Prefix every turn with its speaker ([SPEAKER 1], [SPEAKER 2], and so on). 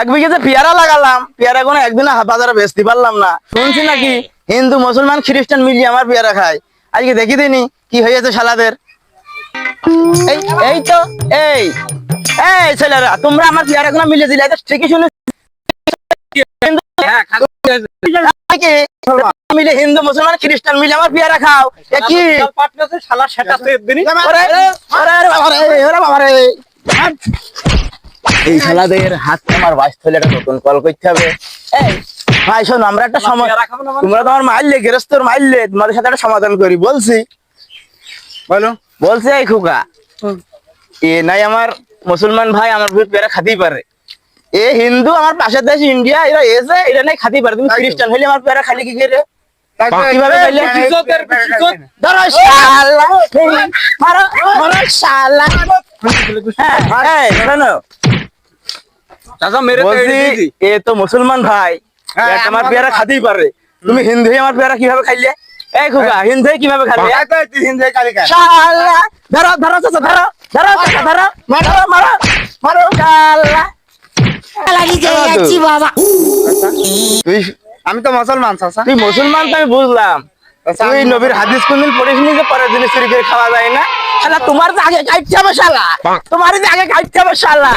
[SPEAKER 1] এক বিঘেতে পেয়ারা লাগালাম, পেয়ারা কোনো একদিনে বাজারে বেচতে পারলাম না। শুনছি নাকি হিন্দু মুসলমান খ্রিস্টান মিলিয়ে আমার পেয়ারা খায়। আজকে দেখি দিনি কি হয়েছে শালাদের। এই এই তো এই এই ছেলেরা, তোমরা আমার পেয়ারা গুলো মিলিয়ে দিলে, এটা ঠিকই শুনে মিলে হিন্দু মুসলমান খ্রিস্টান মিলে আমার পেয়ারা খাও। কি শালা সেটা এই শালাদের হাত আমার বাইশ থলে একটা নতুন কল করতে হবে। এই ভাই শোনো, আমরা একটা সময়, তোমরা তোমার মাইলে গেরস্তর মাইলে, তোমাদের সাথে একটা সমাধান করি বলছি। বলো। বলছে এই খোকা, এ নাই আমার মুসলমান ভাই আমার পেয়ারা খাতেই পারে, এ হিন্দু আমার পাশের দেশ ইন্ডিয়া, এরা এসে এটা নাই খাতেই পারে, তুমি খ্রিস্টান হইলে আমার পেয়ারা খালি কি করে? কিভাবে খাইলে? ধরো শালা, মারো মারো শালা। হ্যাঁ শোনো, বলছি এ তো মুসলমান ভাই, আমার পেয়ারা খাতেই পারে, তুমি হিন্দু হয়ে আমার পেয়ারা কিভাবে খাইলে? এই খোকা, হিন্দু হয়ে কিভাবে খাইলে? শালা ধরো ধরো চাচা, ধরো ধরো চাচা, ধরো মারো মারো মারো শালা।
[SPEAKER 2] আমি তো মুসলমান চাচা।
[SPEAKER 1] তুই মুসলমান তো আমি বুঝলাম, তুই নবীর হাদিস কোনদিন পড়িস নি যে পরের দিন চুরি করে খাওয়া যায় না? শালা তোমার তো আগে কাটতে হবে শালা, তোমার আগে কাটতে হবে শালা।